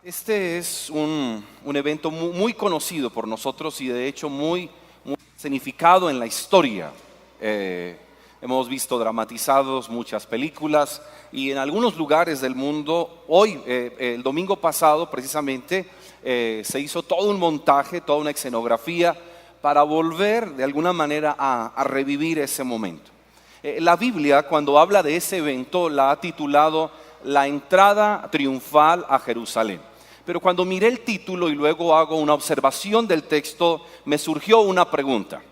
Este es un evento muy conocido por nosotros y de hecho muy significado en la historia. Hemos visto dramatizados muchas películas y en algunos lugares del mundo, el domingo pasado precisamente, se hizo todo un montaje, toda una escenografía para volver de alguna manera a revivir ese momento. La Biblia, cuando habla de ese evento, la ha titulado La entrada triunfal a Jerusalén. Pero cuando miré el título y luego hago una observación del texto, me surgió una pregunta.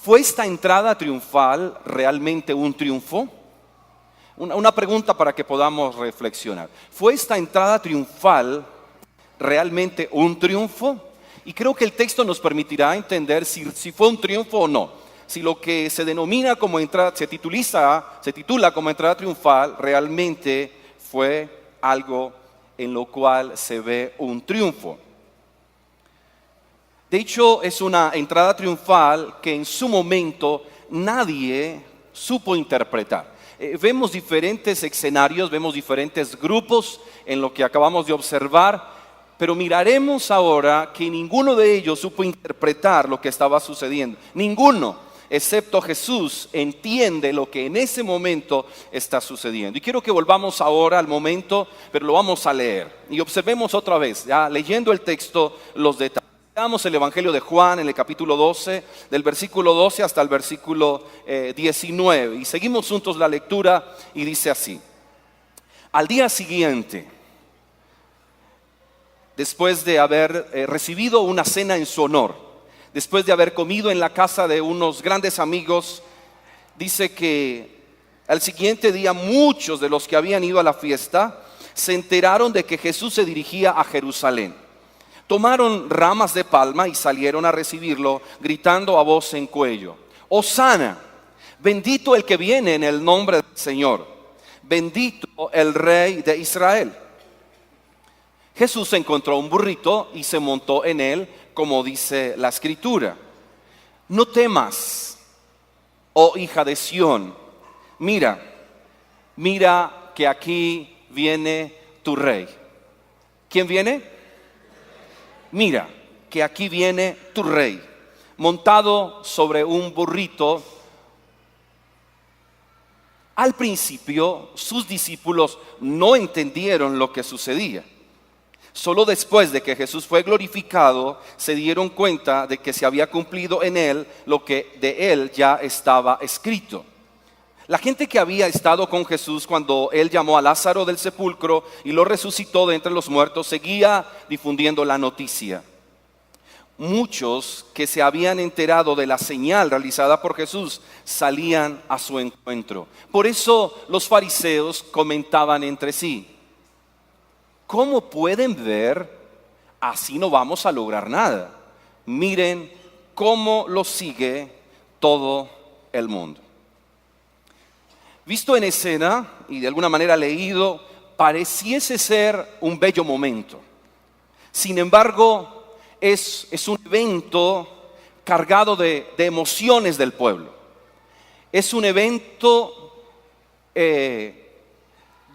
¿Fue esta entrada triunfal realmente un triunfo? Una pregunta para que podamos reflexionar. ¿Fue esta entrada triunfal realmente un triunfo? Y creo que el texto nos permitirá entender si fue un triunfo o no. Si lo que se denomina como entrada, se titula como entrada triunfal, realmente fue algo en lo cual se ve un triunfo. De hecho, es una entrada triunfal que en su momento nadie supo interpretar. Vemos diferentes escenarios, vemos diferentes grupos en lo que acabamos de observar, pero miraremos ahora que ninguno de ellos supo interpretar lo que estaba sucediendo. Ninguno, excepto Jesús, entiende lo que en ese momento está sucediendo. Y quiero que volvamos ahora al momento, pero lo vamos a leer. Y observemos otra vez, ya leyendo el texto, los detalles. Leamos el Evangelio de Juan en el capítulo 12, del versículo 12 hasta el versículo 19. Y seguimos juntos la lectura y dice así. Al día siguiente, después de haber recibido una cena en su honor, después de haber comido en la casa de unos grandes amigos, dice que al siguiente día muchos de los que habían ido a la fiesta se enteraron de que Jesús se dirigía a Jerusalén. Tomaron ramas de palma y salieron a recibirlo, gritando a voz en cuello: Hosana, bendito el que viene en el nombre del Señor, bendito el Rey de Israel. Jesús encontró un burrito y se montó en él, como dice la Escritura. No temas, oh hija de Sión, mira que aquí viene tu rey. ¿Quién viene? Mira que aquí viene tu rey, montado sobre un burrito. Al principio sus discípulos no entendieron lo que sucedía. Solo después de que Jesús fue glorificado, se dieron cuenta de que se había cumplido en él lo que de él ya estaba escrito. La gente que había estado con Jesús cuando él llamó a Lázaro del sepulcro y lo resucitó de entre los muertos, seguía difundiendo la noticia. Muchos que se habían enterado de la señal realizada por Jesús salían a su encuentro. Por eso los fariseos comentaban entre sí: ¿cómo pueden ver? Así no vamos a lograr nada. Miren cómo lo sigue todo el mundo. Visto en escena y de alguna manera leído, pareciese ser un bello momento. Sin embargo, es un evento cargado de emociones del pueblo. Es un evento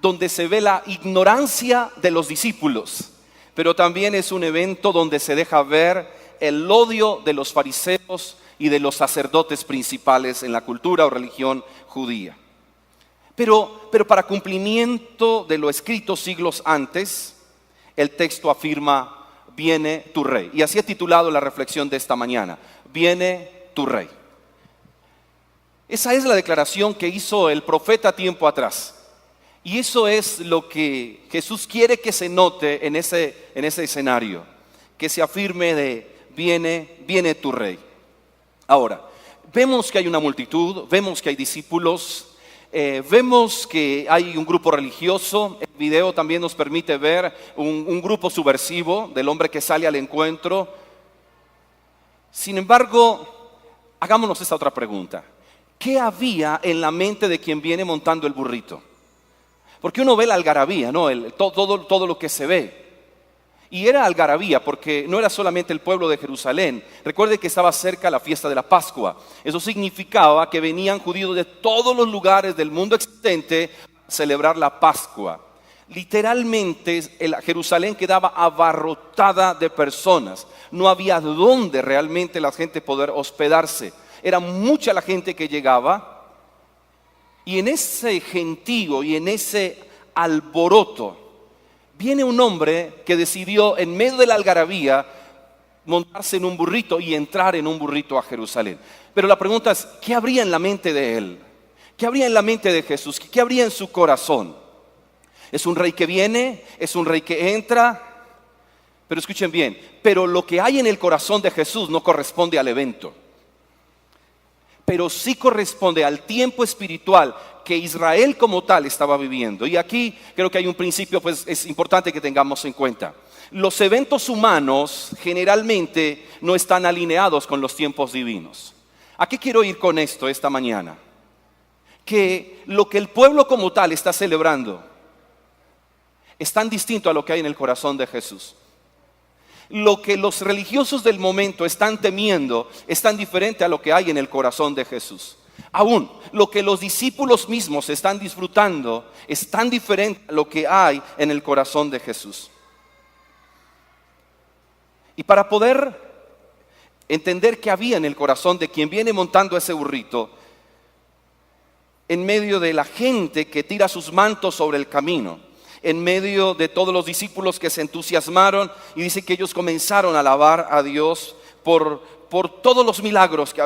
donde se ve la ignorancia de los discípulos, pero también es un evento donde se deja ver el odio de los fariseos y de los sacerdotes principales en la cultura o religión judía. Pero para cumplimiento de lo escrito siglos antes, el texto afirma: viene tu rey. Y así he titulado la reflexión de esta mañana: viene tu rey. Esa es la declaración que hizo el profeta tiempo atrás. Y eso es lo que Jesús quiere que se note en ese escenario, que se afirme de viene tu rey. Ahora, vemos que hay una multitud, vemos que hay discípulos, vemos que hay un grupo religioso. El video también nos permite ver un grupo subversivo del hombre que sale al encuentro. Sin embargo, hagámonos esta otra pregunta: ¿qué había en la mente de quien viene montando el burrito? Porque uno ve la algarabía, ¿no? Todo lo que se ve. Y era algarabía porque no era solamente el pueblo de Jerusalén. Recuerde que estaba cerca la fiesta de la Pascua. Eso significaba que venían judíos de todos los lugares del mundo existente a celebrar la Pascua. Literalmente Jerusalén quedaba abarrotada de personas. No había dónde realmente la gente poder hospedarse. Era mucha la gente que llegaba. Y en ese gentío y en ese alboroto viene un hombre que decidió en medio de la algarabía montarse en un burrito y entrar en un burrito a Jerusalén. Pero la pregunta es, ¿qué habría en la mente de él? ¿Qué habría en la mente de Jesús? ¿Qué habría en su corazón? ¿Es un rey que viene? ¿Es un rey que entra? Pero escuchen bien, pero lo que hay en el corazón de Jesús no corresponde al evento, pero sí corresponde al tiempo espiritual que Israel como tal estaba viviendo. Y aquí creo que hay un principio, pues es importante que tengamos en cuenta. Los eventos humanos generalmente no están alineados con los tiempos divinos. ¿A qué quiero ir con esto esta mañana? Que lo que el pueblo como tal está celebrando es tan distinto a lo que hay en el corazón de Jesús. Lo que los religiosos del momento están temiendo es tan diferente a lo que hay en el corazón de Jesús. Aún lo que los discípulos mismos están disfrutando es tan diferente a lo que hay en el corazón de Jesús. Y para poder entender qué había en el corazón de quien viene montando ese burrito, en medio de la gente que tira sus mantos sobre el camino, en medio de todos los discípulos que se entusiasmaron y dice que ellos comenzaron a alabar a Dios por todos los milagros que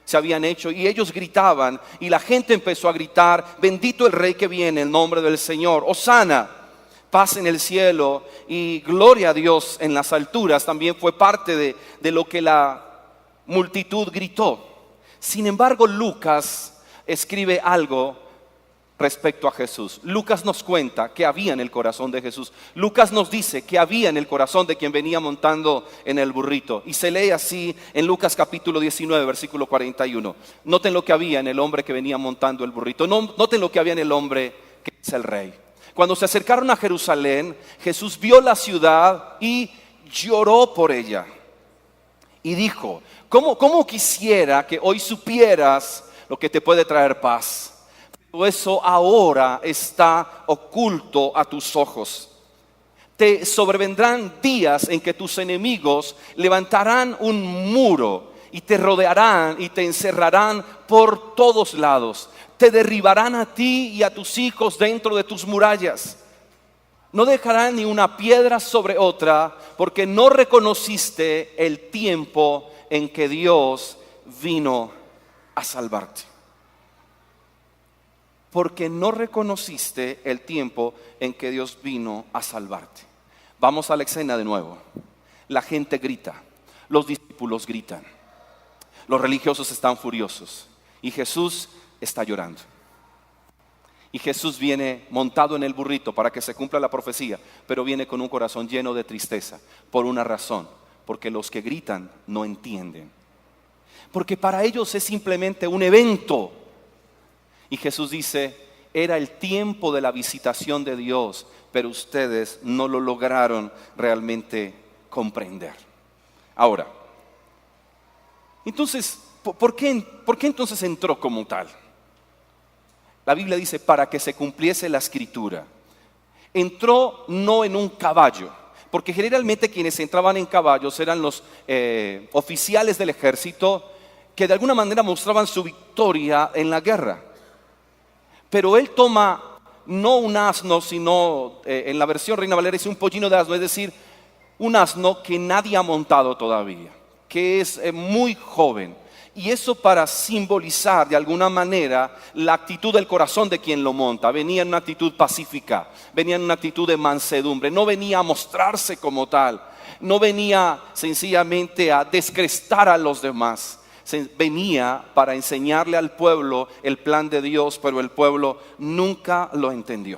se habían hecho, y ellos gritaban y la gente empezó a gritar: bendito el Rey que viene en el nombre del Señor, Hosana, paz en el cielo y gloria a Dios en las alturas. También fue parte de lo que la multitud gritó. Sin embargo, Lucas escribe algo respecto a Jesús. Lucas nos cuenta que había en el corazón de Jesús. Lucas nos dice que había en el corazón de quien venía montando en el burrito. Y se lee así en Lucas capítulo 19, versículo 41. Noten lo que había en el hombre que venía montando el burrito. Noten lo que había en el hombre que es el rey. Cuando se acercaron a Jerusalén, Jesús vio la ciudad y lloró por ella. Y dijo: ¿Cómo quisiera que hoy supieras lo que te puede traer paz? Pero eso ahora está oculto a tus ojos. Te sobrevendrán días en que tus enemigos levantarán un muro y te rodearán y te encerrarán por todos lados. Te derribarán a ti y a tus hijos dentro de tus murallas. No dejarán ni una piedra sobre otra, porque no reconociste el tiempo en que Dios vino a salvarte. Porque no reconociste el tiempo en que Dios vino a salvarte. Vamos a la escena de nuevo. La gente grita, los discípulos gritan, los religiosos están furiosos y Jesús está llorando. Y Jesús viene montado en el burrito para que se cumpla la profecía, pero viene con un corazón lleno de tristeza por una razón: porque los que gritan no entienden. Porque para ellos es simplemente un evento. Y Jesús dice: era el tiempo de la visitación de Dios, pero ustedes no lo lograron realmente comprender. Ahora, entonces, ¿por qué entonces entró como tal? La Biblia dice: para que se cumpliese la escritura. Entró no en un caballo, porque generalmente quienes entraban en caballos eran los oficiales del ejército, que de alguna manera mostraban su victoria en la guerra. Pero él toma no un asno, sino en la versión Reina Valera dice un pollino de asno, es decir, un asno que nadie ha montado todavía, que es muy joven. Y eso para simbolizar de alguna manera la actitud del corazón de quien lo monta. Venía en una actitud pacífica, venía en una actitud de mansedumbre, no venía a mostrarse como tal, no venía sencillamente a descrestar a los demás. Venía para enseñarle al pueblo el plan de Dios, pero el pueblo nunca lo entendió.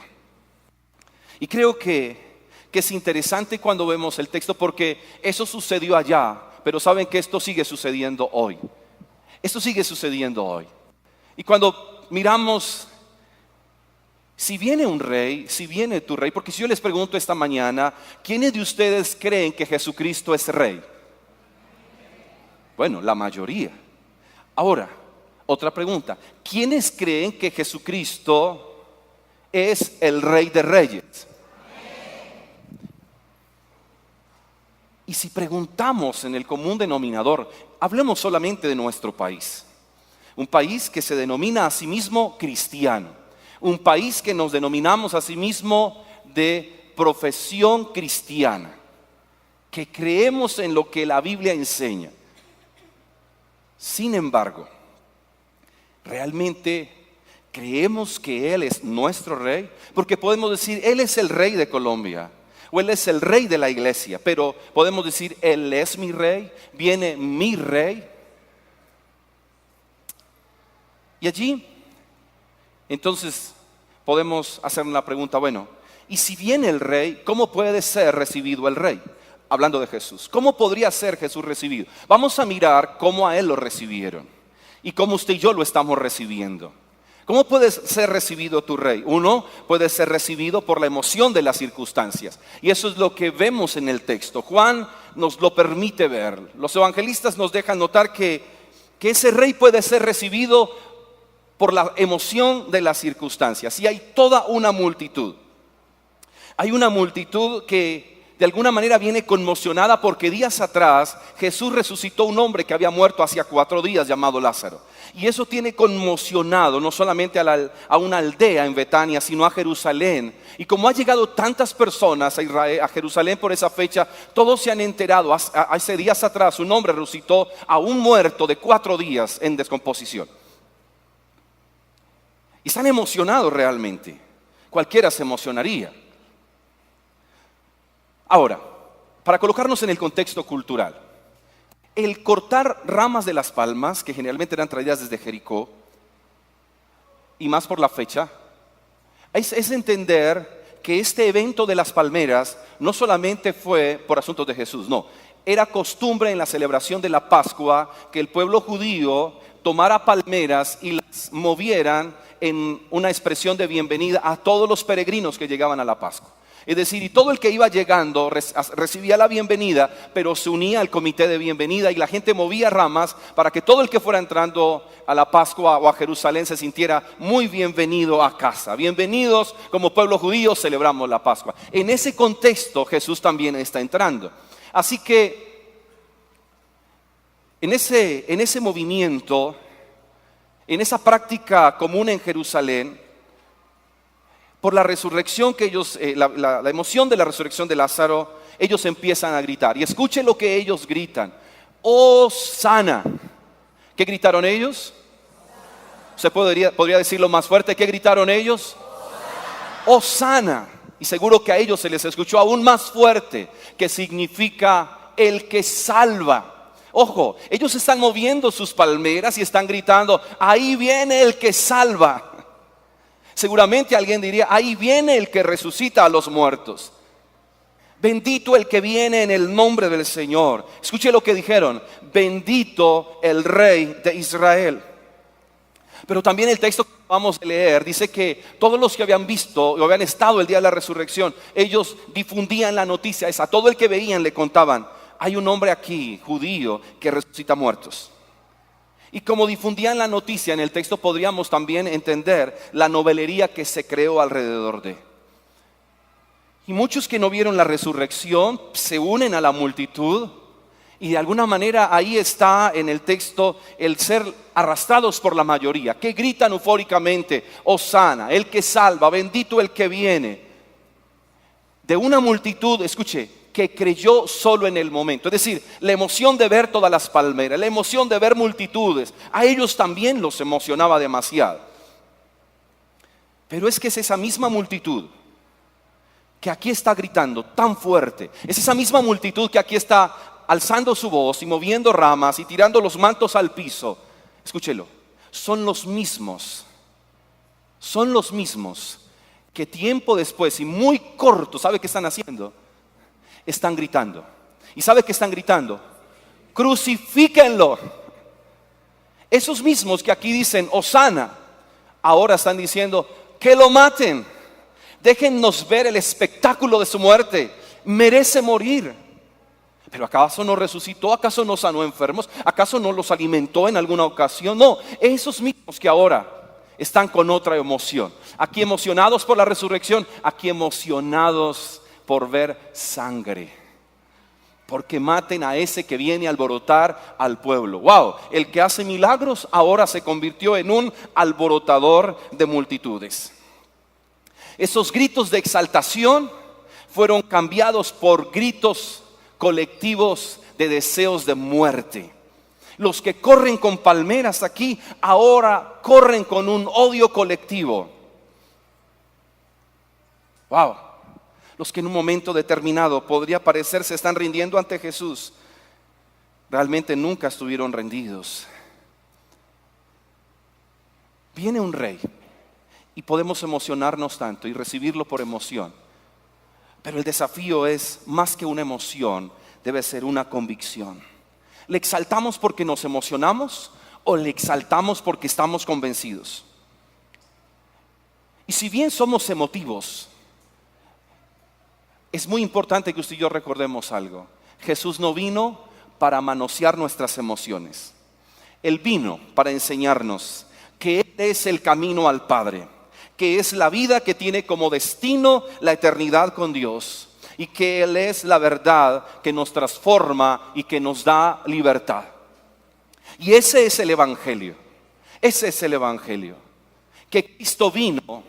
Y creo que es interesante cuando vemos el texto, porque eso sucedió allá, pero saben que esto sigue sucediendo hoy. Esto sigue sucediendo hoy. Y cuando miramos, si viene un rey, si viene tu rey, porque si yo les pregunto esta mañana, ¿quiénes de ustedes creen que Jesucristo es rey? Bueno, la mayoría. Ahora, otra pregunta: ¿quiénes creen que Jesucristo es el Rey de Reyes. Y si preguntamos en el común denominador, hablemos solamente de nuestro país. Un país que se denomina a sí mismo cristiano. Un país que nos denominamos a sí mismo de profesión cristiana. Que creemos en lo que la Biblia enseña. Sin embargo, ¿realmente creemos que Él es nuestro Rey? Porque podemos decir, Él es el Rey de Colombia, o Él es el Rey de la iglesia, pero podemos decir, Él es mi Rey, viene mi Rey. Y allí, entonces, podemos hacer una pregunta, bueno, y si viene el Rey, ¿cómo puede ser recibido el Rey? Hablando de Jesús, ¿cómo podría ser Jesús recibido? Vamos a mirar cómo a Él lo recibieron y cómo usted y yo lo estamos recibiendo. ¿Cómo puede ser recibido tu Rey? Uno puede ser recibido por la emoción de las circunstancias. Y eso es lo que vemos en el texto. Juan nos lo permite ver. Los evangelistas nos dejan notar que ese Rey puede ser recibido por la emoción de las circunstancias. Y hay toda una multitud. Hay una multitud que de alguna manera viene conmocionada porque días atrás Jesús resucitó un hombre que había muerto hacía 4 días llamado Lázaro. Y eso tiene conmocionado no solamente a una aldea en Betania, sino a Jerusalén. Y como ha llegado tantas personas a Israel, a Jerusalén por esa fecha, todos se han enterado. Hace días atrás un hombre resucitó a un muerto de 4 días en descomposición. Y están emocionados realmente. Cualquiera se emocionaría. Ahora, para colocarnos en el contexto cultural, el cortar ramas de las palmas, que generalmente eran traídas desde Jericó, y más por la fecha, es entender que este evento de las palmeras no solamente fue por asuntos de Jesús, no. Era costumbre en la celebración de la Pascua que el pueblo judío tomara palmeras y las movieran en una expresión de bienvenida a todos los peregrinos que llegaban a la Pascua. Es decir, y todo el que iba llegando recibía la bienvenida, pero se unía al comité de bienvenida y la gente movía ramas para que todo el que fuera entrando a la Pascua o a Jerusalén se sintiera muy bienvenido a casa. Bienvenidos, como pueblo judío celebramos la Pascua. En ese contexto Jesús también está entrando. Así que en ese movimiento, en esa práctica común en Jerusalén, por la resurrección que ellos, la emoción de la resurrección de Lázaro, ellos empiezan a gritar. Y escuchen lo que ellos gritan. ¡Hosana! ¿Qué gritaron ellos? ¿Se podría decirlo más fuerte? ¿Qué gritaron ellos? ¡Hosana! Y seguro que a ellos se les escuchó aún más fuerte, que significa el que salva. Ojo, ellos están moviendo sus palmeras y están gritando, ahí viene el que salva. Seguramente alguien diría, ahí viene el que resucita a los muertos. Bendito el que viene en el nombre del Señor. Escuche lo que dijeron, bendito el Rey de Israel. Pero también el texto que vamos a leer dice que todos los que habían visto o habían estado el día de la resurrección, ellos difundían la noticia esa. A todo el que veían le contaban, hay un hombre aquí, judío, que resucita muertos. Y como difundían la noticia en el texto, podríamos también entender la novelería que se creó alrededor de. Y muchos que no vieron la resurrección se unen a la multitud y de alguna manera ahí está en el texto el ser arrastrados por la mayoría, que gritan eufóricamente, Hosana, el que salva, bendito el que viene. De una multitud, escuche, que creyó solo en el momento. Es decir, la emoción de ver todas las palmeras, la emoción de ver multitudes, a ellos también los emocionaba demasiado. Pero es que es esa misma multitud que aquí está gritando tan fuerte, es esa misma multitud que aquí está alzando su voz y moviendo ramas y tirando los mantos al piso. Escúchelo, son los mismos que tiempo después y muy corto, ¿sabe qué están haciendo? Están gritando. ¿Y sabe qué están gritando? Crucifíquenlo. Esos mismos que aquí dicen Hosana, ahora están diciendo que lo maten. Déjennos ver el espectáculo de su muerte. Merece morir. Pero ¿acaso no resucitó? ¿Acaso no sanó enfermos? ¿Acaso no los alimentó en alguna ocasión? No, esos mismos que ahora están con otra emoción. Aquí emocionados por la resurrección, aquí emocionados por ver sangre. Porque maten a ese que viene a alborotar al pueblo. Wow, el que hace milagros ahora se convirtió en un alborotador de multitudes. Esos gritos de exaltación fueron cambiados por gritos colectivos de deseos de muerte. Los que corren con palmeras aquí ahora corren con un odio colectivo. Wow. Los que en un momento determinado podría parecer se están rindiendo ante Jesús, realmente nunca estuvieron rendidos. Viene un rey y podemos emocionarnos tanto y recibirlo por emoción. Pero el desafío es, más que una emoción, debe ser una convicción. ¿Le exaltamos porque nos emocionamos o le exaltamos porque estamos convencidos? Y si bien somos emotivos, es muy importante que usted y yo recordemos algo. Jesús no vino para manosear nuestras emociones. Él vino para enseñarnos que Él es el camino al Padre, que es la vida que tiene como destino la eternidad con Dios, y que Él es la verdad que nos transforma y que nos da libertad. Y ese es el Evangelio. Ese es el Evangelio. Que Cristo vino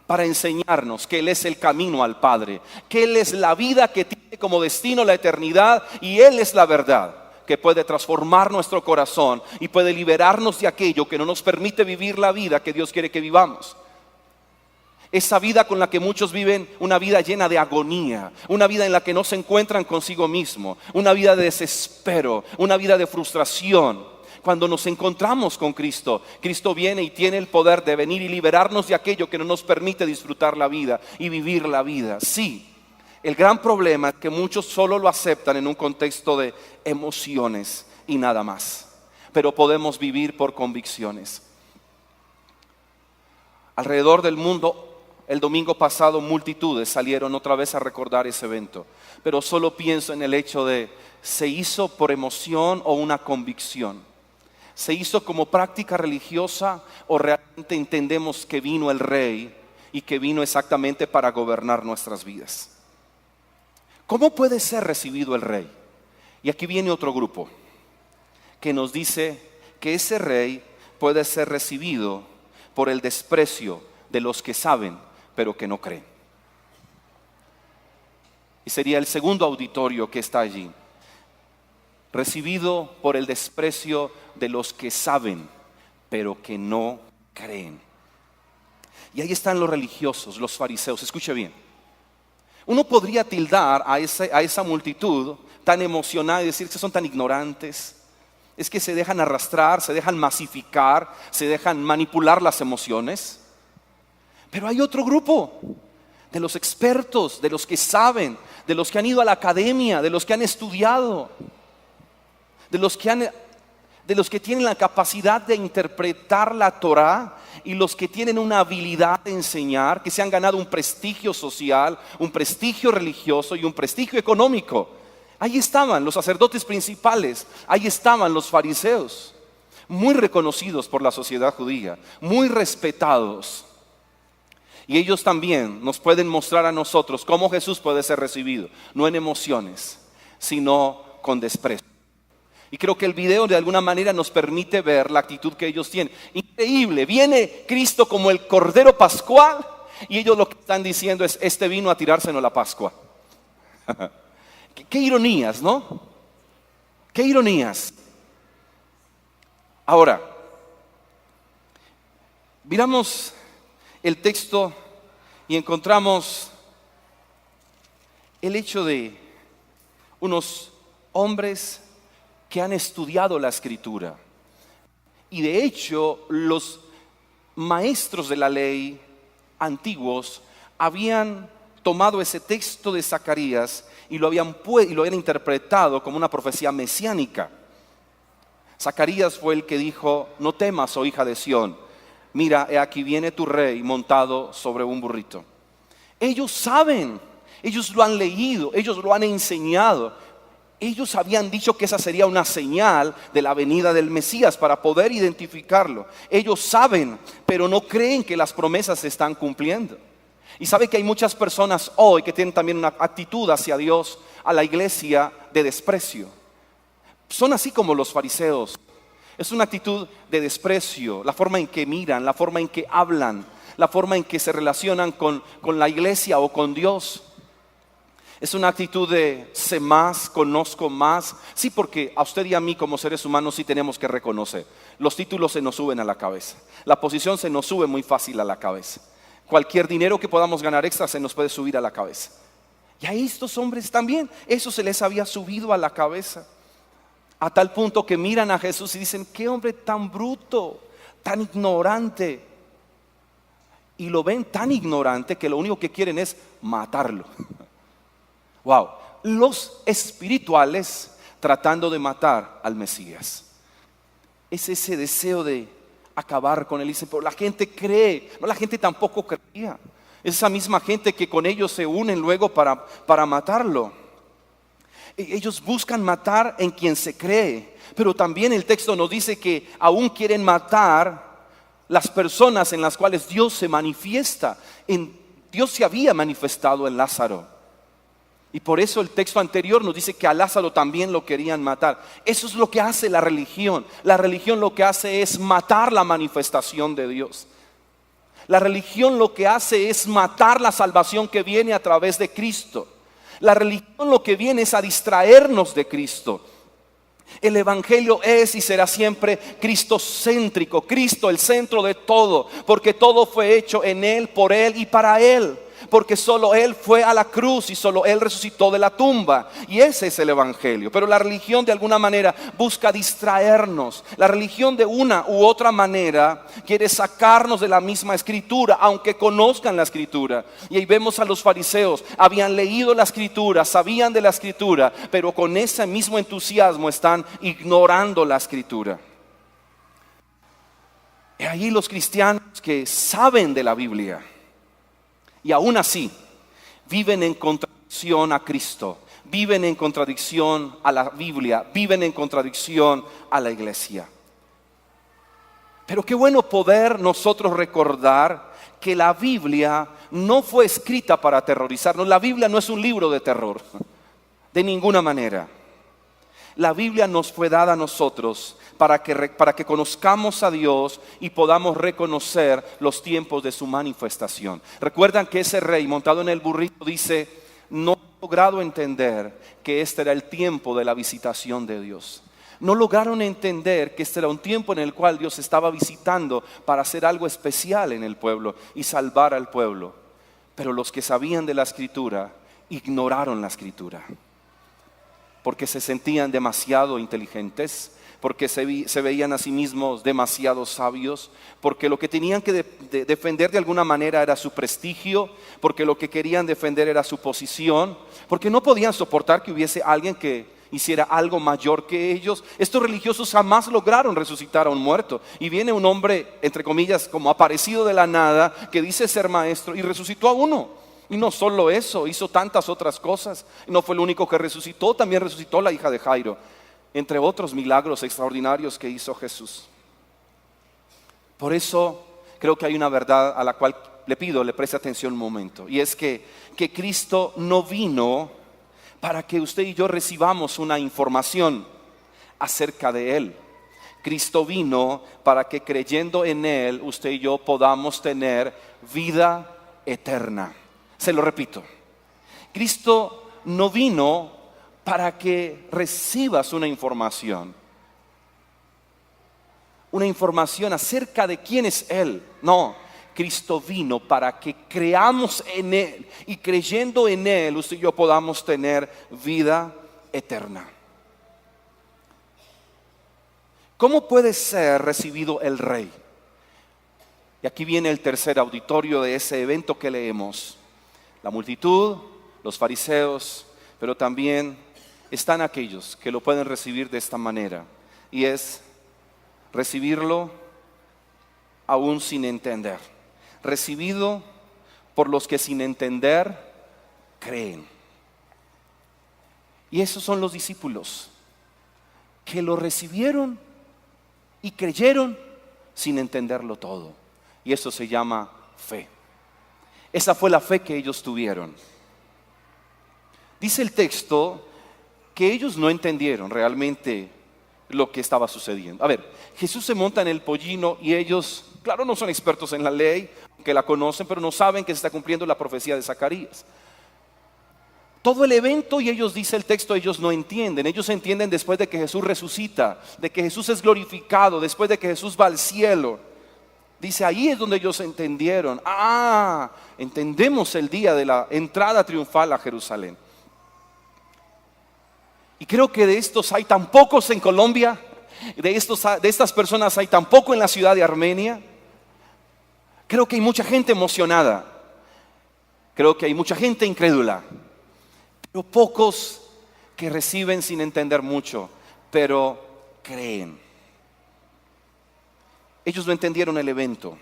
para enseñarnos que Él es el camino al Padre, que Él es la vida que tiene como destino la eternidad, y Él es la verdad que puede transformar nuestro corazón y puede liberarnos de aquello que no nos permite vivir la vida que Dios quiere que vivamos. Esa vida con la que muchos viven, una vida llena de agonía, una vida en la que no se encuentran consigo mismo, una vida de desespero, una vida de frustración. Cuando nos encontramos con Cristo, Cristo viene y tiene el poder de venir y liberarnos de aquello que no nos permite disfrutar la vida y vivir la vida. Sí, el gran problema es que muchos solo lo aceptan en un contexto de emociones y nada más. Pero podemos vivir por convicciones. Alrededor del mundo, el domingo pasado, multitudes salieron otra vez a recordar ese evento. Pero solo pienso en el hecho de, ¿se hizo por emoción o una convicción? ¿Se hizo como práctica religiosa o realmente entendemos que vino el Rey y que vino exactamente para gobernar nuestras vidas? ¿Cómo puede ser recibido el Rey? Y aquí viene otro grupo que nos dice que ese Rey puede ser recibido por el desprecio de los que saben pero que no creen. Y sería el segundo auditorio que está allí. Recibido por el desprecio de los que saben, pero que no creen. Y ahí están los religiosos, los fariseos. Escuche bien. Uno podría tildar a esa multitud tan emocionada y decir que son tan ignorantes. Es que se dejan arrastrar, se dejan masificar, se dejan manipular las emociones. Pero hay otro grupo de los expertos, de los que saben, de los que han ido a la academia, de los que han estudiado, de los que tienen la capacidad de interpretar la Torá y los que tienen una habilidad de enseñar, que se han ganado un prestigio social, un prestigio religioso y un prestigio económico. Ahí estaban los sacerdotes principales, ahí estaban los fariseos, muy reconocidos por la sociedad judía, muy respetados. Y ellos también nos pueden mostrar a nosotros cómo Jesús puede ser recibido, no en emociones, sino con desprecio. Y creo que el video de alguna manera nos permite ver la actitud que ellos tienen. Increíble, viene Cristo como el Cordero Pascual y ellos lo que están diciendo es, este vino a tirársenos la Pascua. Qué ironías, ¿no? Qué ironías. Ahora, miramos el texto y encontramos el hecho de unos hombres que han estudiado la Escritura. Y de hecho, los maestros de la ley antiguos habían tomado ese texto de Zacarías y lo habían interpretado como una profecía mesiánica. Zacarías fue el que dijo, no temas, oh hija de Sión, mira, aquí viene tu rey montado sobre un burrito. Ellos saben, ellos lo han leído, ellos lo han enseñado. Ellos habían dicho que esa sería una señal de la venida del Mesías para poder identificarlo. Ellos saben, pero no creen que las promesas se están cumpliendo. Y sabe que hay muchas personas hoy que tienen también una actitud hacia Dios, a la iglesia, de desprecio. Son así como los fariseos. Es una actitud de desprecio, la forma en que miran, la forma en que hablan, la forma en que se relacionan con la iglesia o con Dios. Es una actitud de sé más, conozco más. Sí, porque a usted y a mí como seres humanos sí tenemos que reconocer. Los títulos se nos suben a la cabeza. La posición se nos sube muy fácil a la cabeza. Cualquier dinero que podamos ganar extra se nos puede subir a la cabeza. Y a estos hombres también, eso se les había subido a la cabeza. A tal punto que miran a Jesús y dicen, qué hombre tan bruto, tan ignorante. Y lo ven tan ignorante que lo único que quieren es matarlo. Wow, los espirituales tratando de matar al Mesías. Es ese deseo de acabar con él. Dice, pero la gente cree. No, la gente tampoco creía. Es esa misma gente que con ellos se unen luego para matarlo. Ellos buscan matar en quien se cree. Pero también el texto nos dice que aún quieren matar las personas en las cuales Dios se manifiesta. Dios se había manifestado en Lázaro. Y por eso el texto anterior nos dice que a Lázaro también lo querían matar. Eso es lo que hace la religión. La religión lo que hace es matar la manifestación de Dios. La religión lo que hace es matar la salvación que viene a través de Cristo. La religión lo que viene es a distraernos de Cristo. El evangelio es y será siempre cristocéntrico. Cristo el centro de todo, porque todo fue hecho en Él, por Él y para Él. Porque solo Él fue a la cruz y solo Él resucitó de la tumba. Y ese es el evangelio. Pero la religión de alguna manera busca distraernos. La religión de una u otra manera quiere sacarnos de la misma escritura, aunque conozcan la escritura. Y ahí vemos a los fariseos, habían leído la escritura, sabían de la escritura, pero con ese mismo entusiasmo están ignorando la escritura. Y ahí los cristianos que saben de la Biblia y aún así viven en contradicción a Cristo, viven en contradicción a la Biblia, viven en contradicción a la iglesia. Pero qué bueno poder nosotros recordar que la Biblia no fue escrita para aterrorizarnos. La Biblia no es un libro de terror, de ninguna manera. La Biblia nos fue dada a nosotros para que conozcamos a Dios y podamos reconocer los tiempos de su manifestación. Recuerdan que ese rey montado en el burrito dice, no he logrado entender que este era el tiempo de la visitación de Dios. No lograron entender que este era un tiempo en el cual Dios estaba visitando para hacer algo especial en el pueblo y salvar al pueblo. Pero los que sabían de la escritura ignoraron la escritura, porque se sentían demasiado inteligentes, porque se veían a sí mismos demasiado sabios, porque lo que tenían que defender de alguna manera era su prestigio, porque lo que querían defender era su posición, porque no podían soportar que hubiese alguien que hiciera algo mayor que ellos. Estos religiosos jamás lograron resucitar a un muerto, y viene un hombre, entre comillas, como aparecido de la nada, que dice ser maestro y resucitó a uno. Y no solo eso, hizo tantas otras cosas. No fue el único que resucitó, también resucitó la hija de Jairo, entre otros milagros extraordinarios que hizo Jesús. Por eso creo que hay una verdad a la cual le preste atención un momento, y es que Cristo no vino para que usted y yo recibamos una información acerca de Él. Cristo vino para que creyendo en Él, usted y yo podamos tener vida eterna. Se lo repito, Cristo no vino para que recibas una información acerca de quién es Él. No, Cristo vino para que creamos en Él, y creyendo en Él, usted y yo podamos tener vida eterna. ¿Cómo puede ser recibido el Rey? Y aquí viene el tercer auditorio de ese evento que leemos. La multitud, los fariseos, pero también están aquellos que lo pueden recibir de esta manera, y es recibirlo aún sin entender. Recibido por los que sin entender creen. Y esos son los discípulos que lo recibieron y creyeron sin entenderlo todo. Y eso se llama fe. Esa fue la fe que ellos tuvieron. Dice el texto que ellos no entendieron realmente lo que estaba sucediendo. A ver, Jesús se monta en el pollino y ellos, claro, no son expertos en la ley, que la conocen, pero no saben que se está cumpliendo la profecía de Zacarías. Todo el evento, y ellos, dice el texto, ellos no entienden. Ellos entienden después de que Jesús resucita, de que Jesús es glorificado, después de que Jesús va al cielo. Dice, ahí es donde ellos entendieron. Entendemos el día de la entrada triunfal a Jerusalén. Y creo que de estos hay tan pocos en Colombia, de estas personas hay tan poco en la ciudad de Armenia. Creo que hay mucha gente emocionada, creo que hay mucha gente incrédula, pero pocos que reciben sin entender mucho, pero creen. Ellos no entendieron el evento,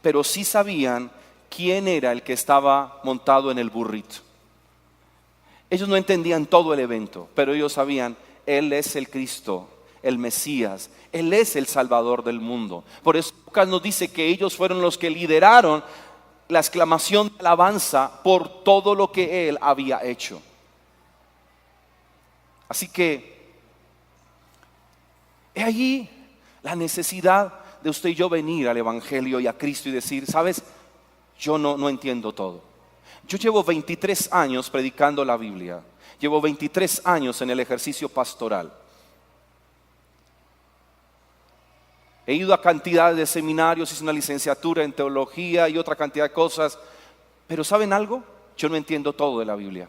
pero sí sabían quién era el que estaba montado en el burrito. Ellos no entendían todo el evento, pero ellos sabían, Él es el Cristo, el Mesías, Él es el Salvador del mundo. Por eso Lucas nos dice que ellos fueron los que lideraron la exclamación de alabanza por todo lo que Él había hecho. Así que, he allí la necesidad de usted y yo venir al Evangelio y a Cristo y decir, ¿sabes? Yo no entiendo todo. Yo llevo 23 años predicando la Biblia. Llevo 23 años en el ejercicio pastoral. He ido a cantidad de seminarios, hice una licenciatura en teología y otra cantidad de cosas. Pero ¿saben algo? Yo no entiendo todo de la Biblia.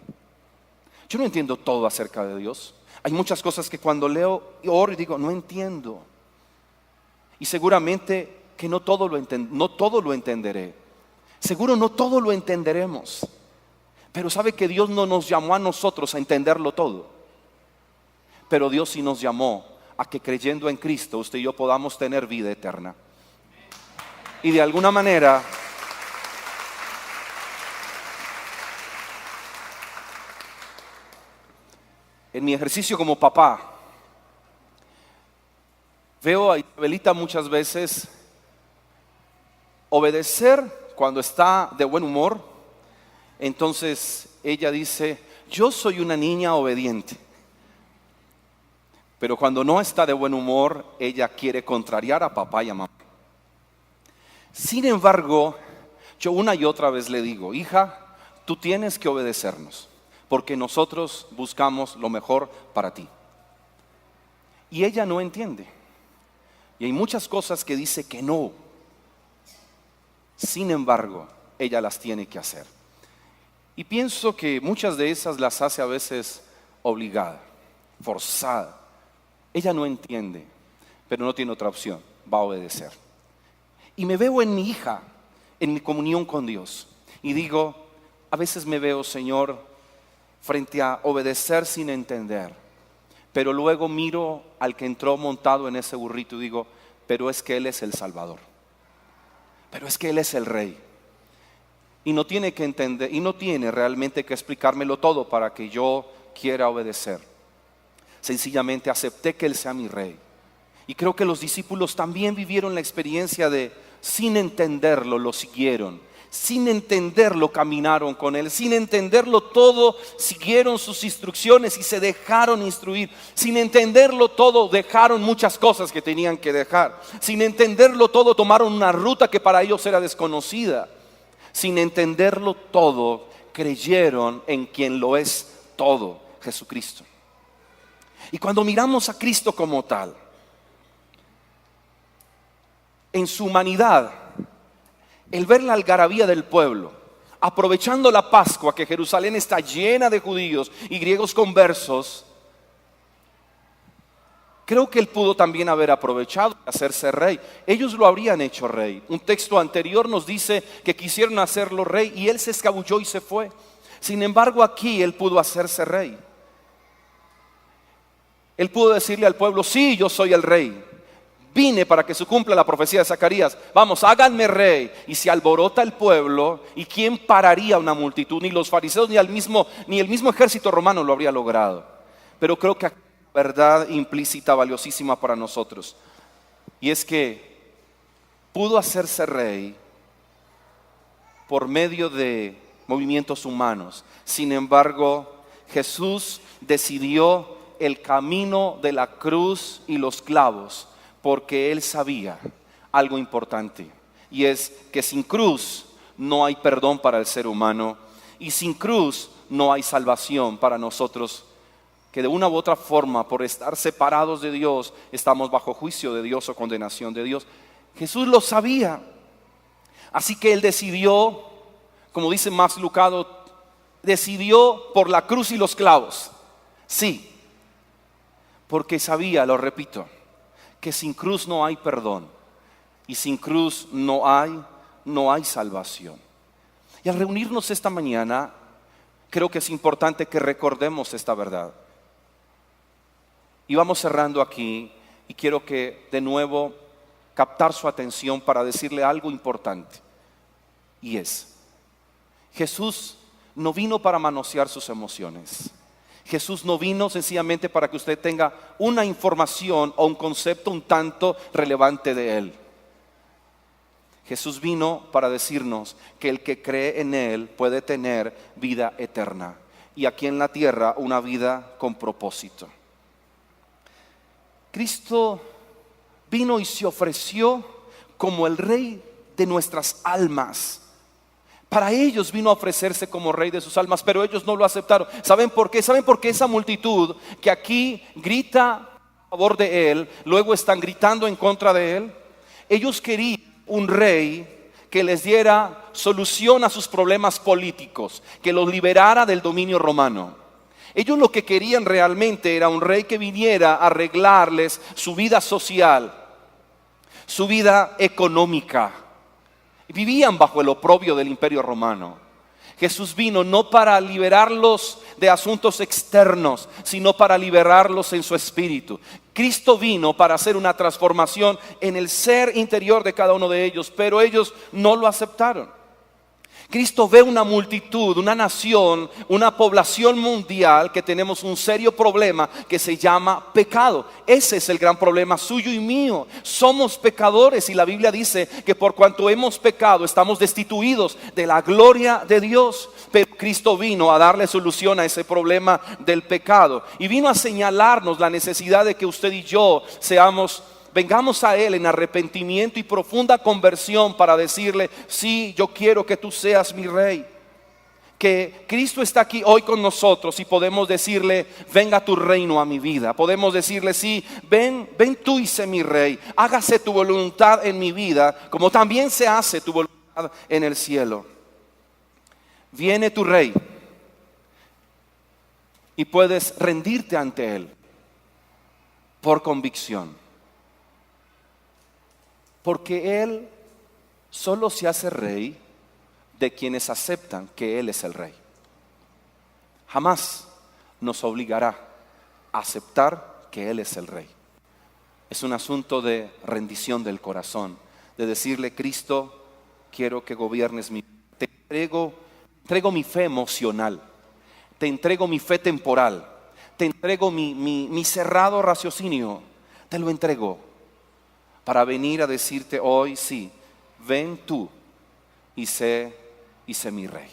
Yo no entiendo todo acerca de Dios. Hay muchas cosas que cuando leo y oro y digo, no entiendo. Y seguramente que no todo lo entenderé. Seguro no todo lo entenderemos, pero sabe que Dios no nos llamó a nosotros a entenderlo todo, pero Dios sí nos llamó a que creyendo en Cristo usted y yo podamos tener vida eterna. Y de alguna manera en mi ejercicio como papá veo a Isabelita muchas veces obedecer cuando está de buen humor. Entonces ella dice, yo soy una niña obediente. Pero cuando no está de buen humor, ella quiere contrariar a papá y a mamá. Sin embargo, yo una y otra vez le digo, hija, tú tienes que obedecernos, porque nosotros buscamos lo mejor para ti. Y ella no entiende. Y hay muchas cosas que dice que no. Sin embargo, ella las tiene que hacer. Y pienso que muchas de esas las hace a veces obligada, forzada. Ella no entiende, pero no tiene otra opción, va a obedecer. Y me veo en mi hija, en mi comunión con Dios. Y digo, a veces me veo, Señor, frente a obedecer sin entender. Pero luego miro al que entró montado en ese burrito y digo, pero es que Él es el Salvador. Pero es que Él es el Rey. Y no tiene que entender, y no tiene realmente que explicármelo todo para que yo quiera obedecer. Sencillamente acepté que Él sea mi Rey. Y creo que los discípulos también vivieron la experiencia de, sin entenderlo, lo siguieron. Sin entenderlo, caminaron con Él. Sin entenderlo todo, siguieron sus instrucciones y se dejaron instruir. Sin entenderlo todo, dejaron muchas cosas que tenían que dejar. Sin entenderlo todo, tomaron una ruta que para ellos era desconocida. Sin entenderlo todo, creyeron en quien lo es todo, Jesucristo. Y cuando miramos a Cristo como tal, en su humanidad, el ver la algarabía del pueblo, aprovechando la Pascua, que Jerusalén está llena de judíos y griegos conversos, creo que Él pudo también haber aprovechado de hacerse rey. Ellos lo habrían hecho rey. Un texto anterior nos dice que quisieron hacerlo rey y Él se escabulló y se fue. Sin embargo, aquí Él pudo hacerse rey. Él pudo decirle al pueblo, sí, yo soy el rey. Vine para que se cumpla la profecía de Zacarías. Vamos, háganme rey. Y se alborota el pueblo. ¿Y quién pararía una multitud? Ni los fariseos ni el mismo ejército romano lo habría logrado. Pero creo que hay una verdad implícita valiosísima para nosotros. Y es que pudo hacerse rey por medio de movimientos humanos. Sin embargo, Jesús decidió el camino de la cruz y los clavos porque Él sabía algo importante. Y es que sin cruz no hay perdón para el ser humano. Y sin cruz no hay salvación para nosotros, que de una u otra forma, por estar separados de Dios, estamos bajo juicio de Dios o condenación de Dios. Jesús lo sabía. Así que Él decidió, como dice Max Lucado, decidió por la cruz y los clavos. Sí, porque sabía, lo repito, que sin cruz no hay perdón. Y sin cruz no hay salvación. Y al reunirnos esta mañana, creo que es importante que recordemos esta verdad. Y vamos cerrando aquí, y quiero que de nuevo captar su atención para decirle algo importante. Y es, Jesús no vino para manosear sus emociones. Jesús no vino sencillamente para que usted tenga una información o un concepto un tanto relevante de Él. Jesús vino para decirnos que el que cree en Él puede tener vida eterna. Y aquí en la tierra una vida con propósito. Cristo vino y se ofreció como el Rey de nuestras almas. Para ellos vino a ofrecerse como Rey de sus almas, pero ellos no lo aceptaron. ¿Saben por qué? ¿Saben por qué esa multitud que aquí grita a favor de Él, luego están gritando en contra de Él? Ellos querían un rey que les diera solución a sus problemas políticos, que los liberara del dominio romano. Ellos lo que querían realmente era un rey que viniera a arreglarles su vida social, su vida económica. Vivían bajo el oprobio del imperio romano. Jesús vino no para liberarlos de asuntos externos, sino para liberarlos en su espíritu. Cristo vino para hacer una transformación en el ser interior de cada uno de ellos, pero ellos no lo aceptaron. Cristo ve una multitud, una nación, una población mundial que tenemos un serio problema que se llama pecado. Ese es el gran problema suyo y mío. Somos pecadores y la Biblia dice que por cuanto hemos pecado estamos destituidos de la gloria de Dios. Pero Cristo vino a darle solución a ese problema del pecado y vino a señalarnos la necesidad de que usted y yo vengamos a Él en arrepentimiento y profunda conversión para decirle, sí, yo quiero que tú seas mi Rey. Que Cristo está aquí hoy con nosotros y podemos decirle, venga tu reino a mi vida. Podemos decirle, sí, ven tú y sé mi Rey. Hágase tu voluntad en mi vida, como también se hace tu voluntad en el cielo. Viene tu Rey y puedes rendirte ante Él por convicción. Porque Él solo se hace rey de quienes aceptan que Él es el Rey. Jamás nos obligará a aceptar que Él es el Rey. Es un asunto de rendición del corazón, de decirle, Cristo, quiero que gobiernes mi vida. Te entrego mi fe emocional, te entrego mi fe temporal, te entrego mi cerrado raciocinio, te lo entrego. Para venir a decirte hoy, sí, ven tú y sé mi Rey.